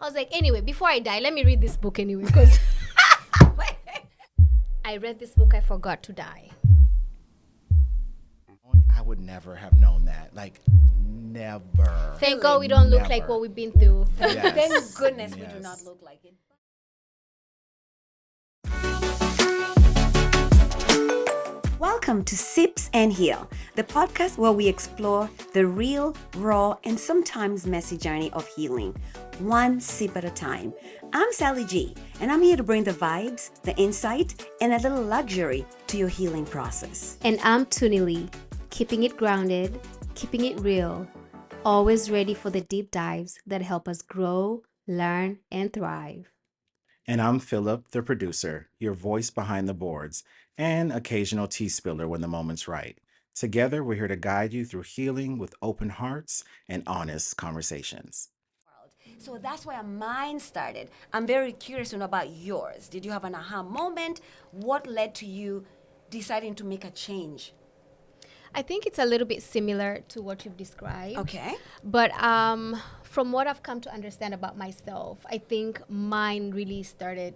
I was like, anyway, before I die, let me read this book anyway, because I read this book, I forgot to die. I would never have known that. Like, never. Thank God we don't look like Never. what we've been through. Yes. Thank goodness we do Yes. not look like it. Welcome to Sips and Heal, the podcast where we explore the real, raw, and sometimes messy journey of healing, one sip at a time. I'm Sally G, and I'm here to bring the vibes, the insight, and a little luxury to your healing process. And I'm Tuni Lee, keeping it grounded, keeping it real, always ready for the deep dives that help us grow, learn, and thrive. And I'm Philip, the producer, your voice behind the boards, and occasional tea spiller when the moment's right. Together, we're here to guide you through healing with open hearts and honest conversations. So that's where mine started. I'm very curious to know about yours. Did you have an aha moment? What led to you deciding to make a change? I think it's a little bit similar to what you've described. Okay. But from what I've come to understand about myself, I think mine really started,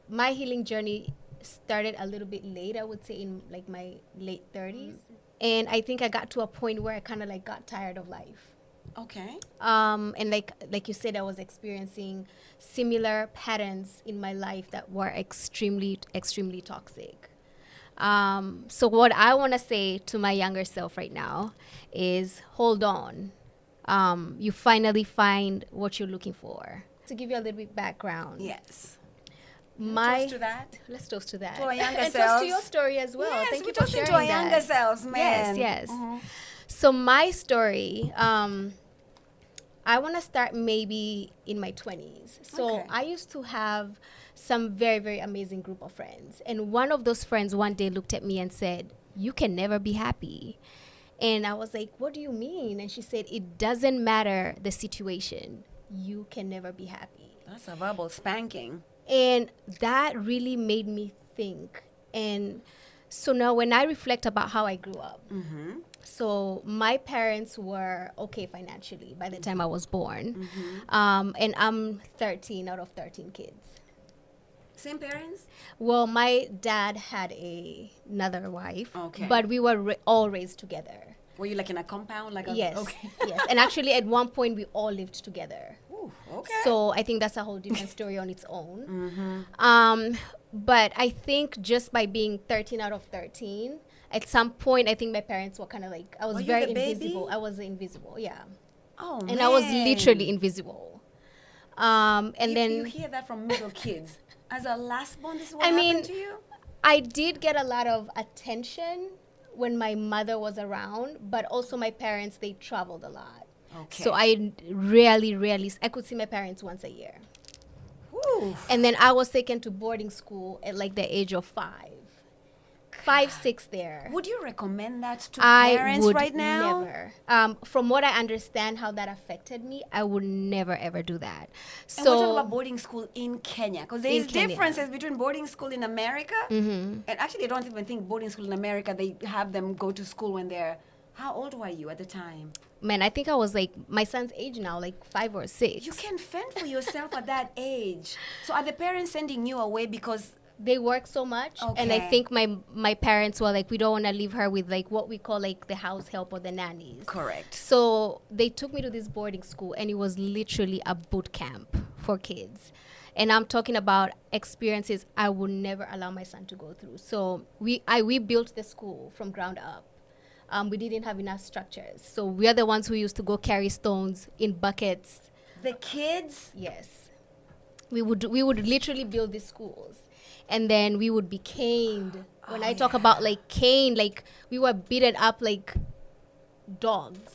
my healing journey started a little bit late, I would say in like my late 30s. And I think I got to a point where I kind of like got tired of life. Okay. And like you said, I was experiencing similar patterns in my life that were extremely, extremely toxic. So what I want to say to my younger self right now is hold on. You finally find what you're looking for. To give you a little bit background. Yes. My Toast to that. Let's toast to that. To our younger and selves. toast to your story as well. Yes, Thank we're you for toasting sharing to our that. younger selves, man. Yes. So my story, I want to start maybe in my 20s. So Okay. I used to have some very, very amazing group of friends. And one of those friends one day looked at me and said, "You can never be happy." And I was like, "What do you mean?" And she said, "It doesn't matter the situation. You can never be happy." That's a verbal spanking. And that really made me think. And so now when I reflect about how I grew up, so my parents were okay financially by the time I was born. And I'm 13 out of 13 kids. Same parents? Well, my dad had another wife, Okay. but we were all raised together. Were you like in a compound? Like a, Yes, Okay. yes. And actually at one point we all lived together. Ooh, okay. So I think that's a whole different story on its own. But I think just by being 13 out of 13, at some point, I think my parents were kind of like, I was Were you very the baby? invisible. I was invisible, yeah. Oh, And man. I was literally invisible. And you, then you hear that from middle kids. As a last born, this is what I happened mean, to you? I did get a lot of attention when my mother was around, but also my parents, they traveled a lot. Okay. So I rarely, I could see my parents once a year. Whew. And then I was taken to boarding school at like the age of 5, 6 there. Would you recommend that to I parents would right now? never. From what I understand how that affected me, I would never ever do that. And we're talking So about boarding school in Kenya, because there In is Kenya. differences between boarding school in America and actually I don't even think boarding school in America, they have them go to school when they're, how old were you at the time? man, I think I was like my son's age now, like 5 or 6. You can fend for yourself at that age. So are the parents sending you away because, They work so much, and I Okay. think my parents were like, we don't want to leave her with like what we call like the house help or the nannies. correct. So they took me to this boarding school, and it was literally a boot camp for kids. And I'm talking about experiences I would never allow my son to go through. So we built the school from ground up. We didn't have enough structures, so we are the ones who used to go carry stones in buckets. The kids, Yes, we would literally build these schools, and then we would be caned. When I talk about like caned, like we were beaten up like dogs.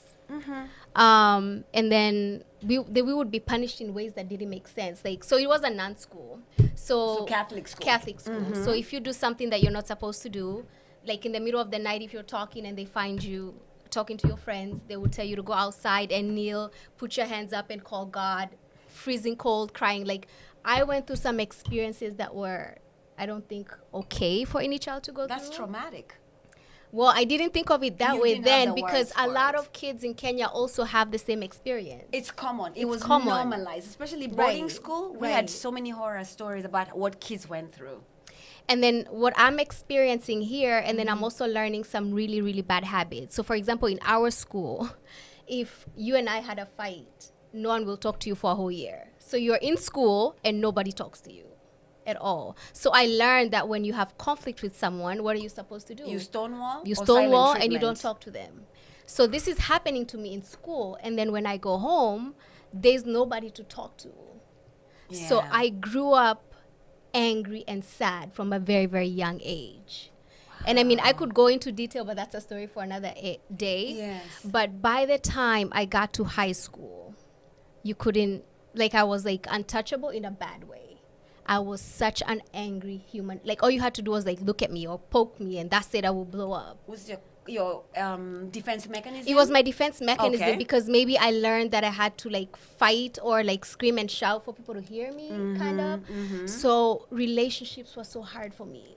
And then we would be punished in ways that didn't make sense. Like, so it was a non-school, so Catholic school. Catholic school. So if you do something that you're not supposed to do, like in the middle of the night, if you're talking and they find you talking to your friends, they would tell you to go outside and kneel, put your hands up and call God, freezing cold, crying. Like, I went through some experiences that were, I don't think, okay for any child to go that's through. traumatic. Well, I didn't think of it that You way didn't have then the because words a for lot it. of kids in Kenya also have the same experience. It's common. It It's was common. normalized, especially boarding Right, school. We had right. so many horror stories about what kids went through. And then what I'm experiencing here, and then I'm Mm-hmm. also learning some really, really bad habits. So, for example, in our school, if you and I had a fight, no one will talk to you for a whole year. So you're in school and nobody talks to you at all. So I learned that when you have conflict with someone, what are you supposed to do? You stonewall You or silent stonewall and you don't treatment? talk to them. So this is happening to me in school, and then when I go home, there's nobody to talk to. So Yeah. I grew up angry and sad from a very, very young age. And I mean, I could go into detail, but that's a story for another day. Yes. But by the time I got to high school, you couldn't, like, I was like untouchable in a bad way. I was such an angry human. Like, all you had to do was like look at me or poke me, and that's it, I would blow up. Was your defense mechanism? It was my defense mechanism Okay. because maybe I learned that I had to like fight or like scream and shout for people to hear me, kind of. So relationships were so hard for me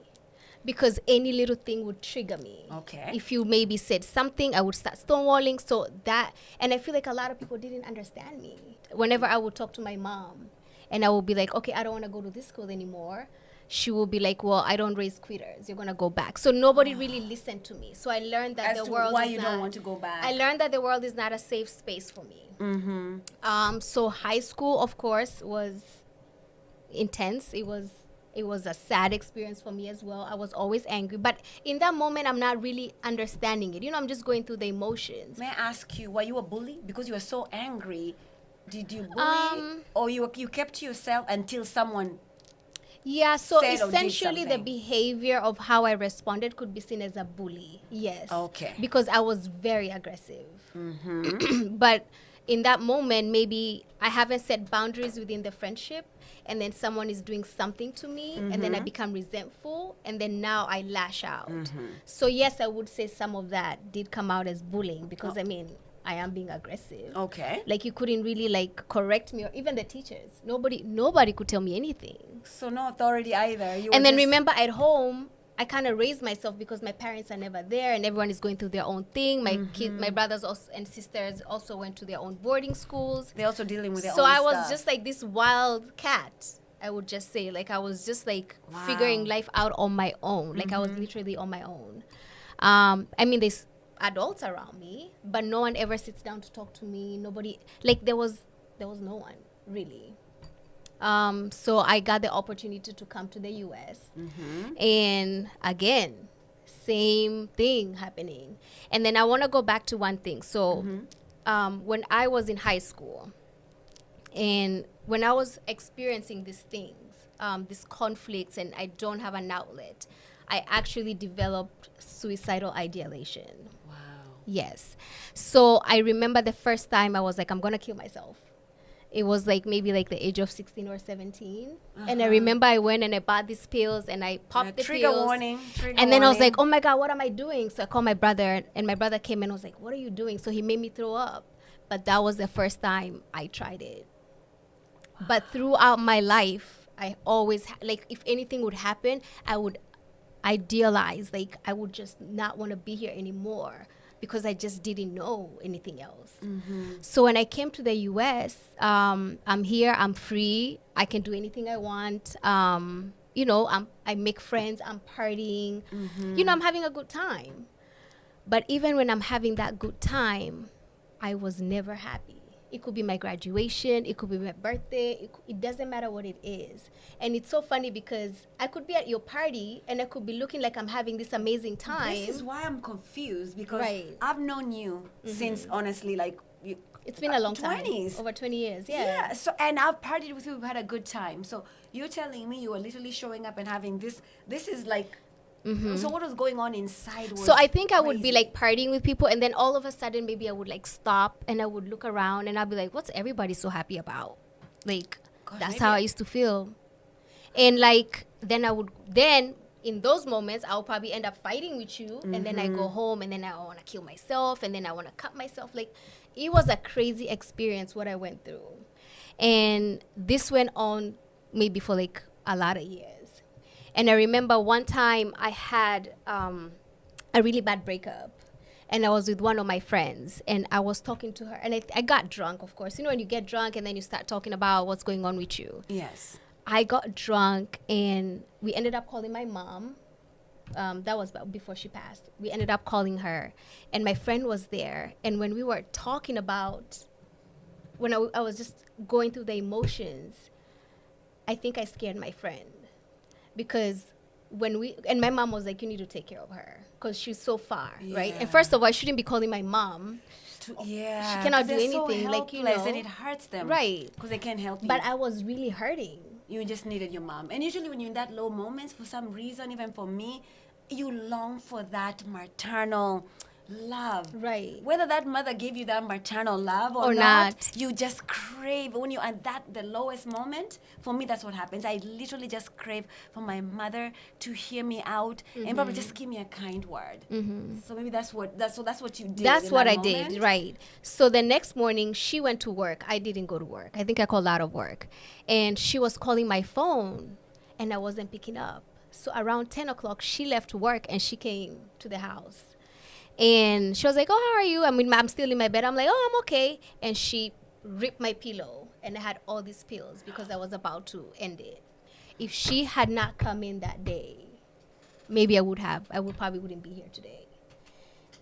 because any little thing would trigger me. Okay. If you maybe said something, I would start stonewalling. So that, and I feel like a lot of people didn't understand me. Whenever I would talk to my mom and I would be like, okay, I don't want to go to this school anymore, she will be like, well, I don't raise quitters. You're going to go back. So nobody really listened to me. So I learned that As the to world why is you not, don't want to go back. I learned that the world is not a safe space for me. So high school, of course, was intense. It was a sad experience for me as well. I was always angry, but in that moment, I'm not really understanding it. You know, I'm just going through the emotions. May I ask you, were you a bully? Because you were so angry. Did you bully? Or you kept to yourself until someone... Yeah, so said or did essentially the something? behavior of how I responded could be seen as a bully. Yes. Okay. Because I was very aggressive. But in that moment, maybe I haven't set boundaries within the friendship, and then someone is doing something to me, and then I become resentful, and then now I lash out. So yes, I would say some of that did come out as bullying because I mean, I am being aggressive. Okay. Like you couldn't really like correct me, or even the teachers. Nobody could tell me anything. So no authority either. You And were then just- remember at home, I kind of raised myself because my parents are never there and everyone is going through their own thing. My kids, my brothers also, and sisters also went to their own boarding schools. They're also dealing with their So own I was stuff. just like this wild cat. I would just say, like, I was just like figuring life out on my own. Like I was literally on my own. I mean, there's adults around me, but no one ever sits down to talk to me. Nobody, like there was no one really. So I got the opportunity to come to the US. And again, same thing happening. And then I want to go back to one thing. So when I was in high school and when I was experiencing these things, these conflicts, and I don't have an outlet, I actually developed suicidal ideation. Wow. Yes. So I remember the first time I was like, I'm going to kill myself. It was like maybe like the age of 16 or 17. And I remember I went and I bought these pills and I popped the Trigger pills. warning. And then I was like, oh my God, what am I doing? So I called my brother, and my brother came and was like, what are you doing? So he made me throw up. But that was the first time I tried it. But throughout my life, I always, like, if anything would happen, I would idealize, like, I would just not want to be here anymore because I just didn't know anything else. So when I came to the US, I'm here, I'm free, I can do anything I want. You know, I make friends, I'm partying, you know, I'm having a good time. But even when I'm having that good time, I was never happy. It could be my graduation, it could be my birthday, it doesn't matter what it is. And it's so funny because I could be at your party and I could be looking like I'm having this amazing time. This is why I'm confused because Right. I've known you since honestly like It's been a long 20s. time. Over 20 years, yeah. Yeah. So and I've partied with you. We've had a good time. So you're telling me you were literally showing up and having this. This is like. So what was going on inside? Was So I think I would be crazy. like partying with people, and then all of a sudden maybe I would like stop and I would look around and I'd be like, what's everybody so happy about? Like, Gosh, that's maybe how I used to feel. And like then in those moments I'll probably end up fighting with you, and then I go home and then I want to kill myself, and then I want to cut myself. Like, it was a crazy experience what I went through. And this went on maybe for like a lot of years. And I remember one time I had a really bad breakup. And I was with one of my friends and I was talking to her and I got drunk, of course. You know, when you get drunk and then you start talking about what's going on with you. Yes. I got drunk and we ended up calling my mom. That was before she passed. We ended up calling her and my friend was there. And when we were talking about, when I was just going through the emotions, I think I scared my friend because and my mom was like, you need to take care of her because she's so far, right? And first of all, I shouldn't be calling my mom. Yeah. She cannot do they're anything, so like, you helpless, know. and it hurts them. Right. Because they can't help you. But I was really hurting. You just needed your mom. And usually when you're in that low moments, for some reason, even for me, you long for that maternal love. Right. Whether that mother gave you that maternal love or, Or not, not. you just crave. When you're at the lowest moment, for me, that's what happens. I literally just crave for my mother to hear me out and probably just give me a kind word. So maybe that's what you did. That's in what that I moment. did, right. So the next morning, she went to work. I didn't go to work. I think I called out of work. And she was calling my phone, and I wasn't picking up. So around 10 o'clock, she left work, and she came to the house. And she was like, oh, how are you? I mean, I'm still in my bed. I'm like, oh, I'm okay. And she ripped my pillow, and I had all these pills because I was about to end it. If she had not come in that day, maybe I probably wouldn't be here today.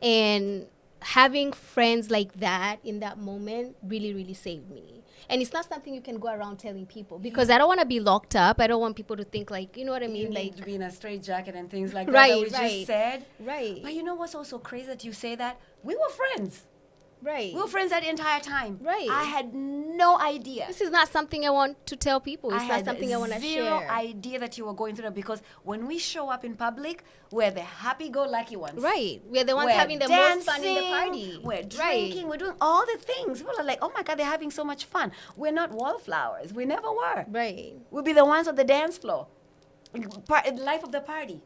And having friends like that in that moment really, really saved me. And it's not something you can go around telling people because I don't want to be locked up. I don't want people to think like, you know what I mean? You Like, need to be in a straight jacket and things like that Right, that we right. just said. Right. But you know what's also crazy that you say that? We were friends. right. We were friends that entire time. Right. I had no idea. This is not something I want to tell people. It's I not had something I want to zero share. idea that you were going through that because when we show up in public, we're the happy-go-lucky ones. Right. We're the ones We're having the most fun in the dancing, party. We're Right. drinking. We're doing all the things. People are like, oh my God, they're having so much fun. We're not wallflowers. We never were. Right. We'll be the ones on the dance floor. Life of the party.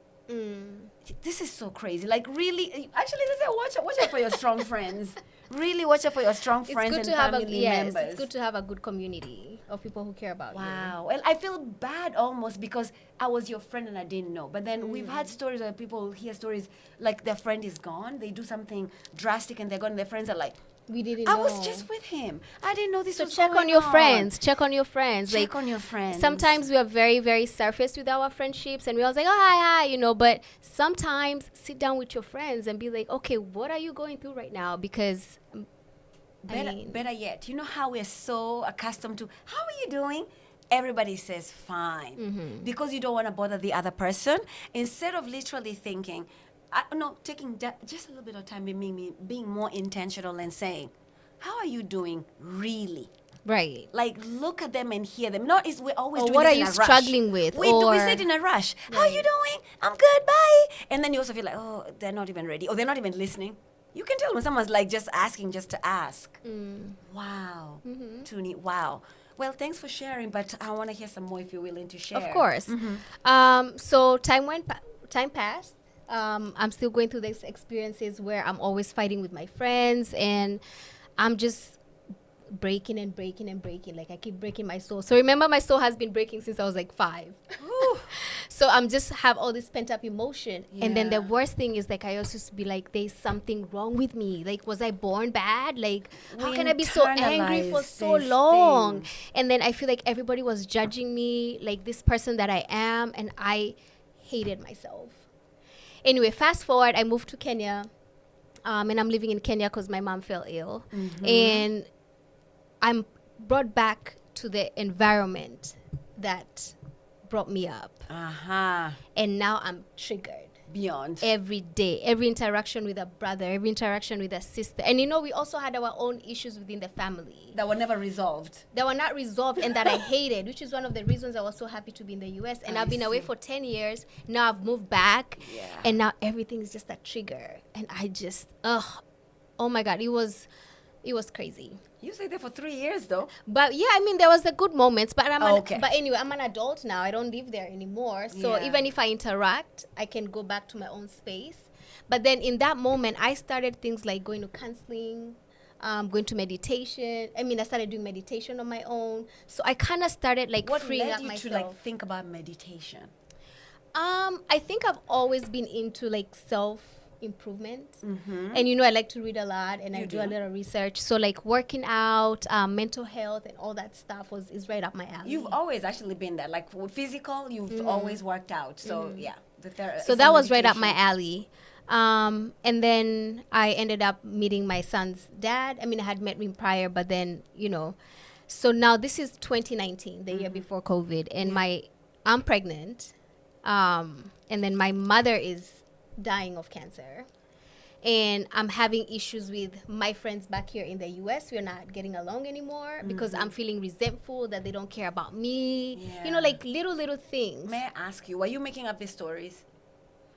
This is so crazy. Like really, actually, watch out for your strong friends. Really watch out for your strong It's friends good and to have family members. it's good to have a good community of people who care about you. Wow. Well, I feel bad almost because I was your friend and I didn't know. But then we've had stories where people hear stories like their friend is gone. They do something drastic and they're gone. And their friends are like, We didn't I know. was just with him. I didn't know this So was check going on your friends. Check on your friends. Check on your friends. Sometimes we are very, very surface with our friendships and we always like, oh, hi, you know, but sometimes sit down with your friends and be like, okay, what are you going through right now? Because Better yet, you know how we're so accustomed to, how are you doing? Everybody says fine because you don't want to bother the other person. Instead of literally thinking, taking just a little bit of time being more intentional and saying, how are you doing really? right. Like look at them and hear them. Not is we always Or doing what this are in you a rush. struggling with? We Or say it in a rush. How are you doing? I'm good. Bye. And then you also feel like, oh, they're not even ready, or they're not even listening. You can tell when someone's like just asking just to ask. Wow, Tuni. Wow. Well, thanks for sharing, but I want to hear some more if you're willing to share. Of course. So time passed. I'm still going through these experiences where I'm always fighting with my friends and I'm just breaking and breaking and breaking. Like I keep breaking my soul. So remember, my soul has been breaking since I was like 5. So I'm just have all this pent up emotion. And then the Yeah. worst thing is like I also used to be like, there's something wrong with me. Like, was I born bad? Like, how We can I be so angry for internalize so these long? things. And then I feel like everybody was judging me, like this person that I am, and I hated myself. Anyway, fast forward, I moved to Kenya, and I'm living in Kenya because my mom fell ill. And I'm brought back to the environment that brought me up. And now I'm triggered. Beyond. Every day, every interaction with a brother, every interaction with a sister. And you know, we also had our own issues within the family That were never resolved. that were not resolved and that I hated, which is one of the reasons I was so happy to be in the US. And I've been away for 10 years. Now I've moved back. Yeah. And now everything is just a trigger. And I just, oh my God, it was crazy. You stayed there for 3 years, though. But yeah, I mean, there was the good moments. But Okay. but anyway, I'm an adult now. I don't live there anymore. So Yeah. even if I interact, I can go back to my own space. But then in that moment, I started things like going to counseling, going to meditation. I mean, I started doing meditation on my own. So I kind of started like What freeing led up you myself. to like think about meditation? I think I've always been into like self improvement. And I like to read a lot, and I do a little research. So like working out, mental health, and all that stuff is right up my alley. You've always actually been there. Like physical, you've always worked out. So yeah, so that was right up my alley. And then I ended up meeting my son's dad. I mean, I had met him prior, but then, so now this is 2019, the year before COVID, and I'm pregnant. And then my mother is dying of cancer. And I'm having issues with my friends back here in the US. We're not getting along anymore because I'm feeling resentful that they don't care about me. Yeah. Like little things. May I ask you, were you making up these stories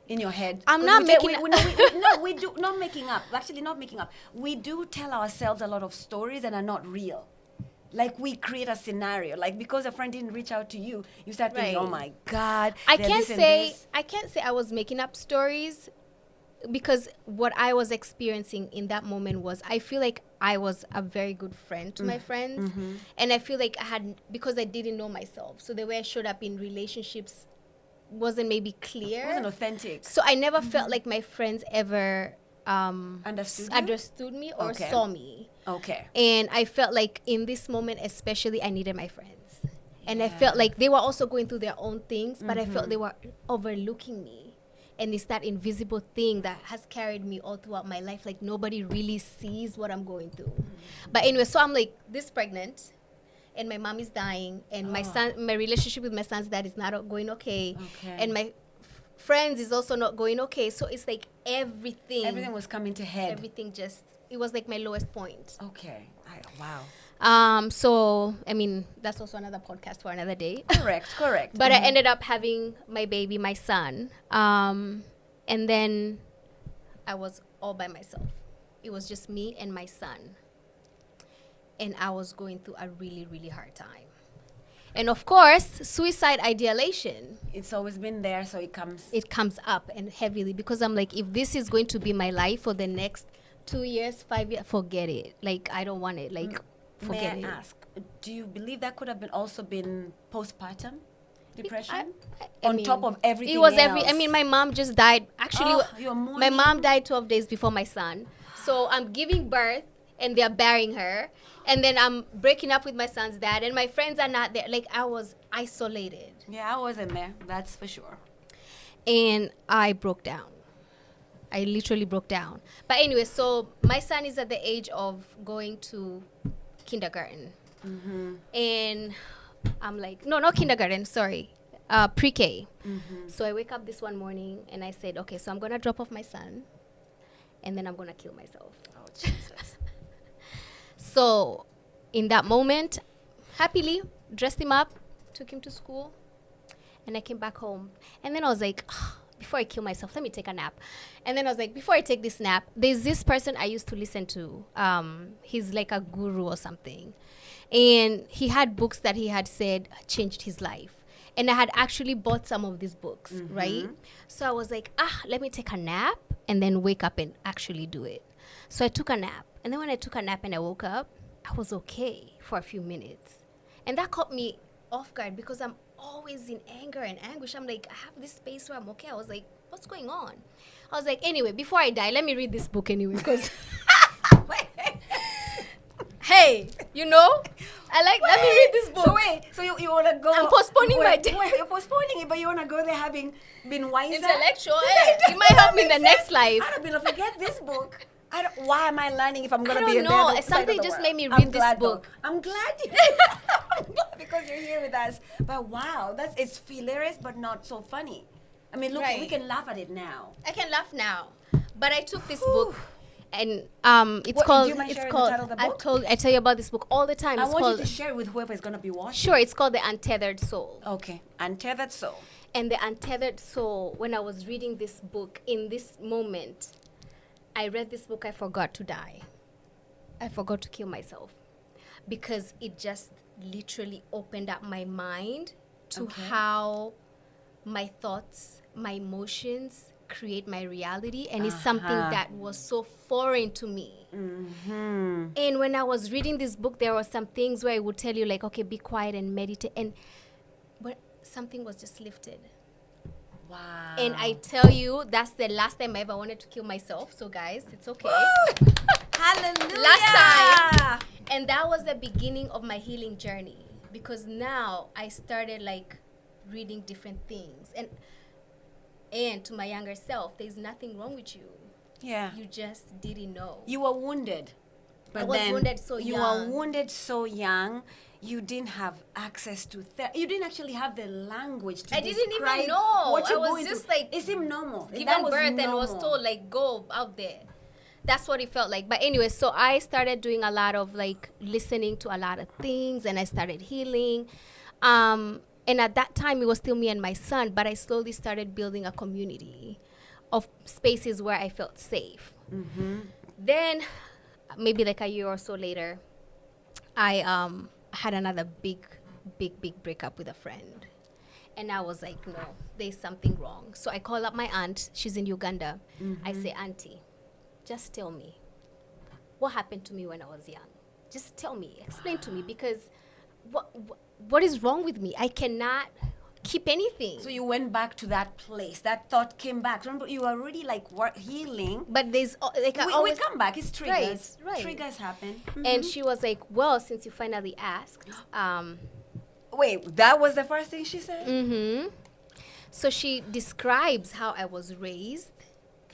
in your head? I'm not making no, we do not making up. Actually, not making up. We do tell ourselves a lot of stories that are not real. Like we create a scenario. Like because a friend didn't reach out to you, you start thinking, "Oh my God!" I can't say I was making up stories, because what I was experiencing in that moment was I feel like I was a very good friend to my friends, and I feel like because I didn't know myself, so the way I showed up in relationships wasn't maybe clear. It wasn't authentic. So I never felt like my friends ever understood me or saw me. Okay. And I felt like in this moment especially, I needed my friends. And I felt like they were also going through their own things, but I felt they were overlooking me. And it's that invisible thing that has carried me all throughout my life. Like nobody really sees what I'm going through. But anyway, so I'm like this pregnant, and my mom is dying, and my relationship with my son's dad is not going okay. And my friends is also not going okay. So it's like everything was coming to head. It was like my lowest point. Okay. Wow. So I mean, that's also another podcast for another day. Correct. But I ended up having my baby, my son, and then I was all by myself. It was just me and my son, and I was going through a really, really hard time. And of course, suicide ideation. It's always been there, so it comes up and heavily, because I'm like, if this is going to be my life for the next 2 years, 5 years, forget it. Like I don't want it. Like forget it. May I ask, do you believe that could have been postpartum depression? I on mean, top of everything it was else? I mean, my mom just died. Actually, you're mourning. my mom died 12 days before my son. So I'm giving birth, and they're burying her. And then I'm breaking up with my son's dad, and my friends are not there. Like I was isolated. Yeah, I wasn't there. That's for sure. And I broke down. I literally broke down. But anyway, so my son is at the age of going to kindergarten. And I'm like, no, not kindergarten, sorry. Pre-K. So I wake up this one morning and I said, okay, so I'm going to drop off my son, and then I'm going to kill myself. Oh, Jesus. So in that moment, happily dressed him up, took him to school, and I came back home. And then I was like, before I kill myself, let me take a nap. And then I was like, before I take this nap, there's this person I used to listen to. He's like a guru or something. And he had books that he had said changed his life. And I had actually bought some of these books, right? So I was like, let me take a nap and then wake up and actually do it. So I took a nap. And then when I took a nap and I woke up, I was okay for a few minutes. And that caught me off guard because I'm always in anger and anguish. I'm like, I have this space where I'm okay. I was like, what's going on? I was like, anyway, before I die, let me read this book anyway, because hey, let me read this book. So you want to go? I'm postponing my day. Wait, you're postponing it, but you want to go there having been wiser? Intellectual. It might help me in the next life. I don't believe, forget this book. Why am I learning if I'm going to be in I don't know. the Something just made me read this book. I'm glad you because you're here with us. But wow, it's hilarious, but not so funny. I mean, look, we can laugh at it now. I can laugh now. But I took this book, and it's called. called. It's called. The title of the book? I tell you about this book all the time. I want you to share with whoever is going to be watching. Sure, it's called The Untethered Soul. Okay, Untethered Soul. And The Untethered Soul. When I was reading this book in this moment, I read this book. I forgot to die. I forgot to kill myself, because it just literally opened up my mind to how my thoughts, my emotions create my reality, and it's something that was so foreign to me. And when I was reading this book, there were some things where I would tell you, like, okay, be quiet and meditate, but something was just lifted. Wow. And I tell you, that's the last time I ever wanted to kill myself. So guys, it's okay. Hallelujah. Last time. And that was the beginning of my healing journey, because now I started like reading different things, and to my younger self, there's nothing wrong with you. Yeah. You just didn't know. You were wounded. But I was then wounded so you young. were wounded so young. You didn't have access to you didn't actually have the language to I didn't even describe know. what you're I was going just through. like It seemed normal. given That was birth and was normal. told like go out there. That's what it felt like. But anyway, so I started doing a lot of like listening to a lot of things, and I started healing. And at that time, it was still me and my son, but I slowly started building a community of spaces where I felt safe. Then, maybe like a year or so later, I had another big breakup with a friend. And I was like, no, there's something wrong. So I call up my aunt. She's in Uganda. I say, Auntie, just tell me, what happened to me when I was young? Just tell me, explain to me, because what is wrong with me? I cannot keep anything. So you went back to that place. That thought came back. Remember, you were already like healing. But there's like I We always come back. It's triggers. Right. Triggers happen. And she was like, well, since you finally asked, Wait, that was the first thing she said? so she describes how I was raised.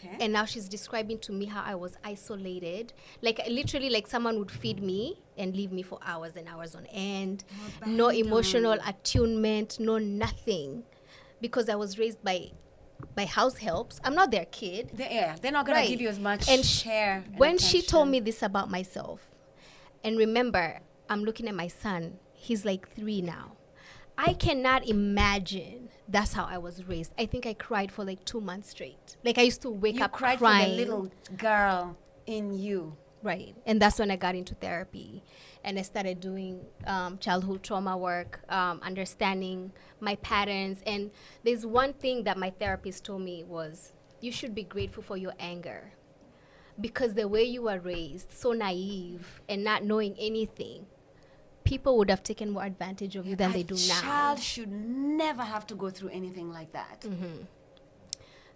Okay. And now she's describing to me how I was isolated. Like literally like someone would feed me and leave me for hours and hours on end. No emotional attunement, no nothing. Because I was raised by house helps. I'm not their kid. They're not going to give you as much and share. And when she told attention. me this about myself, and remember, I'm looking at my son. He's like 3 now. I cannot imagine that's how I was raised. I think I cried for like 2 months straight. Like I used to wake You up cried crying. for the little girl in you. Right. And that's when I got into therapy. And I started doing childhood trauma work, understanding my patterns. And there's one thing that my therapist told me was, you should be grateful for your anger. Because the way you were raised, so naive and not knowing anything, people would have taken more advantage of you than they do now. A child should never have to go through anything like that.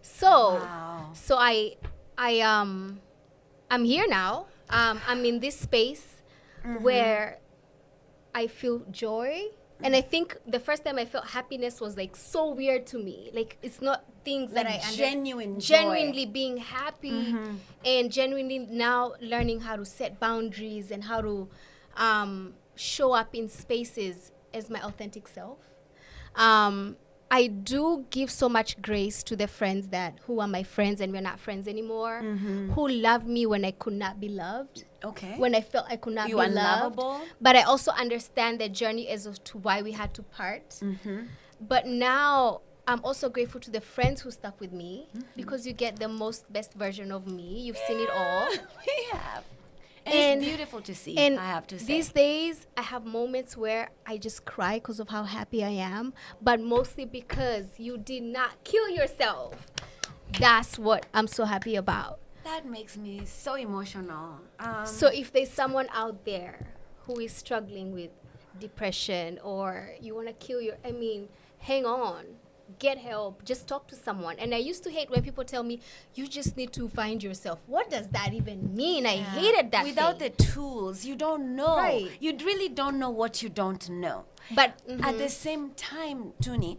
So, Wow. so I'm here now. I'm in this space where I feel joy. And I think the first time I felt happiness was like so weird to me. Like it's not things Like that I genuine joy. genuinely being happy and genuinely now learning how to set boundaries and how to show up in spaces as my authentic self. I do give so much grace to the friends who are my friends and we're not friends anymore, who love me when I could not be loved. Okay. When I felt I could not You be are loved. lovable. But I also understand the journey as to why we had to part. But now I'm also grateful to the friends who stuck with me because you get the best version of me. You've seen it all. We have. And it's beautiful to see, And I have to say. these days, I have moments where I just cry because of how happy I am, but mostly because you did not kill yourself. That's what I'm so happy about. That makes me so emotional. So if there's someone out there who is struggling with depression or you want to kill hang on. Get help. Just talk to someone. And I used to hate when people tell me, you just need to find yourself. What does that even mean? I hated that Without thing. the tools, you don't know. Right. You really don't know what you don't know. But At the same time, Tuni,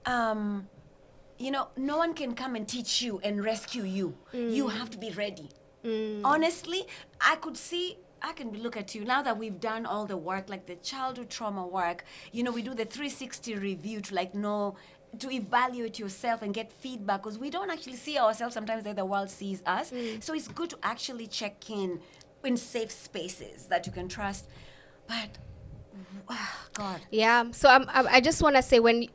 no one can come and teach you and rescue you. You have to be ready. Honestly, I can look at you now that we've done all the work, like the childhood trauma work. We do the 360 review to evaluate yourself and get feedback, because we don't actually see ourselves sometimes that the world sees us. So it's good to actually check in safe spaces that you can trust. But God. yeah, so I just want to say when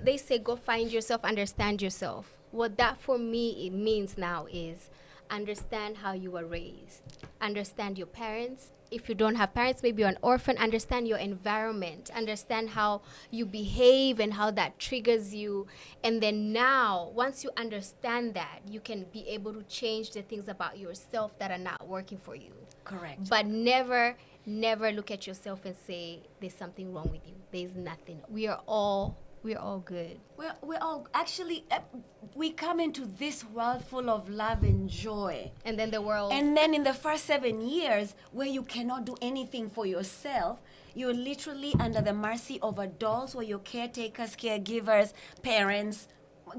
they say go find yourself, understand yourself. What that for me it means now is understand how you were raised, understand your parents. If you don't have parents, maybe you're an orphan, understand your environment, understand how you behave and how that triggers you. And then now, once you understand that, you can be able to change the things about yourself that are not working for you. Correct. But never look at yourself and say there's something wrong with you. There's nothing. We are all We're all good. We're all actually, we come into this world full of love and joy. And then the world. And then in the first 7 years, where you cannot do anything for yourself, you're literally under the mercy of adults or your caretakers, caregivers, parents,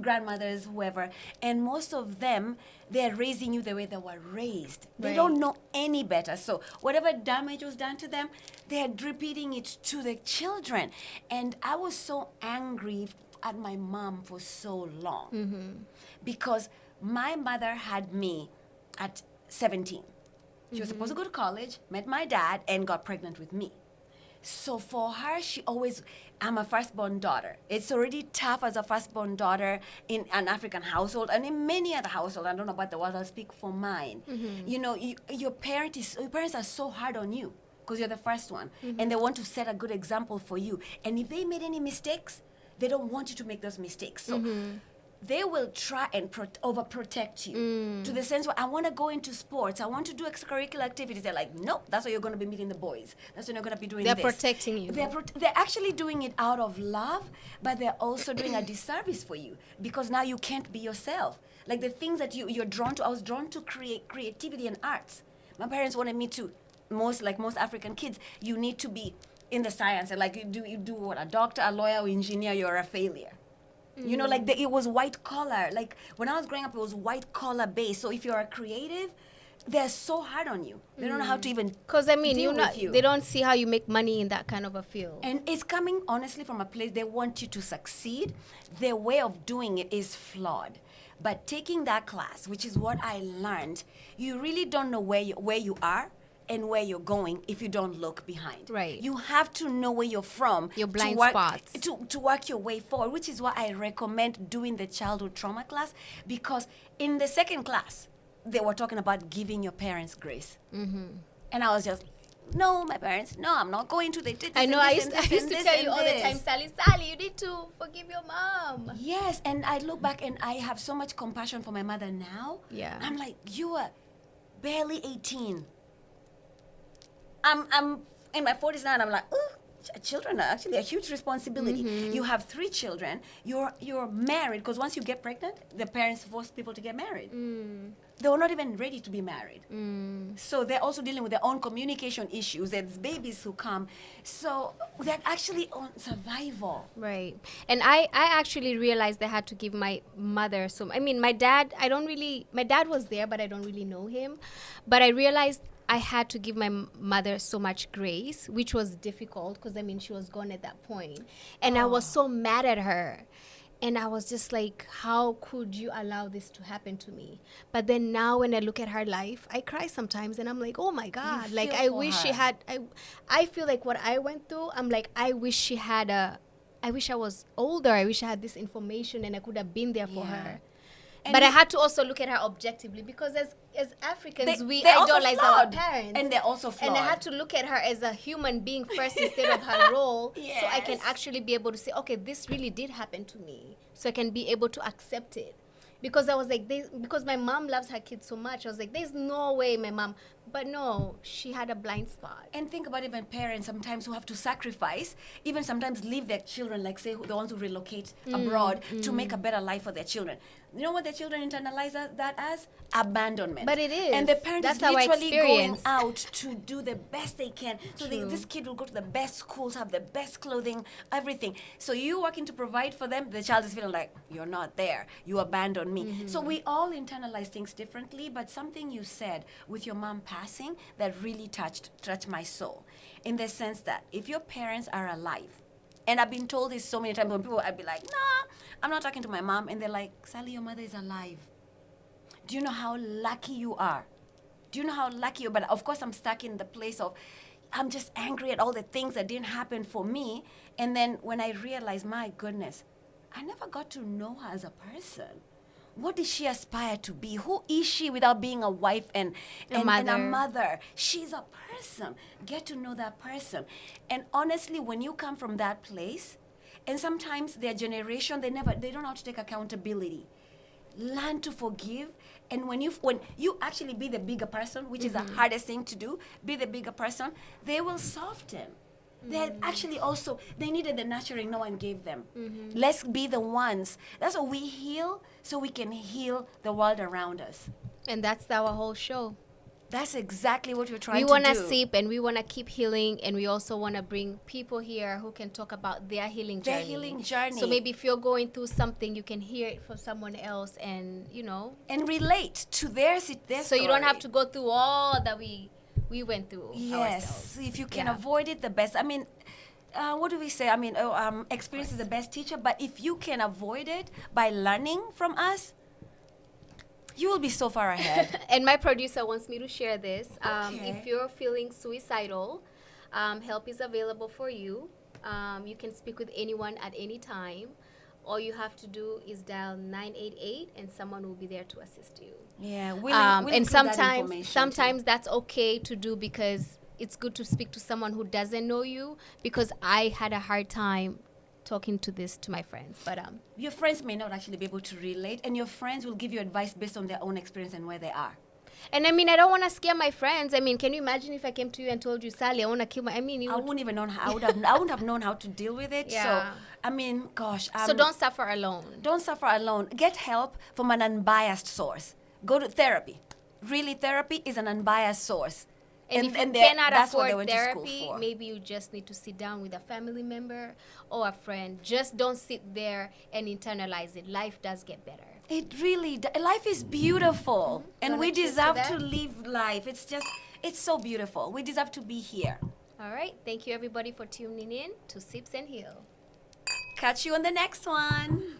grandmothers, whoever. And most of them, they're raising you the way they were raised. They Right. don't know any better. So whatever damage was done to them, they're repeating it to the children. And I was so angry at my mom for so long because my mother had me at 17. She was supposed to go to college, met my dad, and got pregnant with me. So for her, she always, I'm a firstborn daughter. It's already tough as a firstborn daughter in an African household and in many other households. I don't know about the world, I'll speak for mine. You know, your parents are so hard on you because you're the first one. And they want to set a good example for you. And if they made any mistakes, they don't want you to make those mistakes. So they will try and overprotect you to the sense where I want to go into sports, I want to do extracurricular activities. They're like, nope, that's where you're going to be meeting the boys. That's when you're going to be doing They're this. protecting you. They're actually doing it out of love, but they're also doing a disservice for you because now you can't be yourself. Like the things that you're drawn to, I was drawn to creativity and arts. My parents wanted me to, most African kids, you need to be in the science. And like you do what, a doctor, a lawyer, or engineer, you're a failure. You know, like it was white collar. Like when I was growing up, it was white collar based. So if you're a creative, they're so hard on you. They don't know how to even Because I mean, deal with you. they don't see how you make money in that kind of a field. And it's coming honestly from a place they want you to succeed. Their way of doing it is flawed. But taking that class, which is what I learned, you really don't know where you are and where you're going if you don't look behind. Right. You have to know where you're from. Your blind to work, spots. To work your way forward, which is why I recommend doing the childhood trauma class, because in the second class, they were talking about giving your parents grace. And I was just, no, my parents, no, I'm not going to. They did this I know. and I this used, and I this used and to this tell and you all the this. time, Sally, you need to forgive your mom. Yes, and I look back and I have so much compassion for my mother now. Yeah. I'm like, you are barely 18. I'm in my 40s now, and I'm like, oh, children are actually a huge responsibility. You have 3 children. You're married, because once you get pregnant, the parents force people to get married. They were not even ready to be married. So they're also dealing with their own communication issues. There's babies who come. So they're actually on survival. Right. And I actually realized I had to give my mother some. I mean, my dad was there, but I don't really know him. But I realized I had to give my mother so much grace, which was difficult because, I mean, she was gone at that point. And I was so mad at her. And I was just like, how could you allow this to happen to me? But then now when I look at her life, I cry sometimes and I'm like, oh my God. Like, feel I for wish she her. had, I feel like what I went through, I'm like, I wish I wish I was older. I wish I had this information and I could have been there for Yeah. her. And But I you- had to also look at her objectively because as Africans, we they're also idolize our flawed. parents. And they're also flawed. And I had to look at her as a human being first instead of her role. So I can Yes. actually be able to say, okay, this really did happen to me. So I can be able to accept it. Because I was like, because my mom loves her kids so much, I was like, there's no way my mom, but no, she had a blind spot. And think about even parents sometimes who have to sacrifice, even sometimes leave their children, like say the ones who relocate abroad to make a better life for their children. You know what their children internalize that as? Abandonment. But it is. And the parent That's is our literally going experience. out to do the best they can. So this kid will go to the best schools, have the best clothing, everything. So you working to provide for them, the child is feeling like, you're not there. You abandoned me. So we all internalize things differently, but something you said with your mom passing that really touched my soul. In the sense that if your parents are alive, and I've been told this so many times when people, I'd be like, nah, I'm not talking to my mom. And they're like, Sally, your mother is alive. Do you know how lucky you are? Do you know how lucky you are? But of course, I'm stuck in the place of, I'm just angry at all the things that didn't happen for me. And then when I realized, my goodness, I never got to know her as a person. What does she aspire to be? Who is she without being a wife and a mother? She's a person. Get to know that person. And honestly, when you come from that place, and sometimes their generation, they don't know how to take accountability. Learn to forgive. And when you actually be the bigger person, which is the hardest thing to do, be the bigger person, they will soften. They actually also, they needed the nurturing no one gave them. Let's be the ones. That's why we heal, so we can heal the world around us. And that's our whole show. That's exactly what we're trying We to want do. to sip and we want to keep healing, and we also want to bring people here who can talk about their healing journey. Their healing journey. So maybe if you're going through something, you can hear it from someone else, and And relate to their so story. you don't have to go through all that we went through Yes, ourselves. if you can Yeah. avoid it, the best. I mean, what do we say? I mean, experience is the best teacher. But if you can avoid it by learning from us, you will be so far ahead. And my producer wants me to share this. Okay. If you're feeling suicidal, help is available for you. You can speak with anyone at any time. All you have to do is dial 988 and someone will be there to assist you. Yeah, And sometimes that's okay to do, because it's good to speak to someone who doesn't know you, because I had a hard time talking to my friends. But your friends may not actually be able to relate, and your friends will give you advice based on their own experience and where they are. and I mean, I don't want to scare my friends. I mean, can you imagine if I came to you and told you, Sally, I want to kill I mean, you I would, wouldn't even know how. I wouldn't have known how to deal with it. Yeah. So I mean, gosh. so don't suffer alone. Don't suffer alone. Get help from an unbiased source. Go to therapy. Really, therapy is an unbiased source. And if you they're- cannot that's what they afford went to school therapy, for. maybe you just need to sit down with a family member or a friend. Just don't sit there and internalize it. Life does get better. It really, life is beautiful, and Wanna we cheers to deserve that? to live life. It's so beautiful. We deserve to be here. All right. Thank you, everybody, for tuning in to Sips and Heal. Catch you on the next one.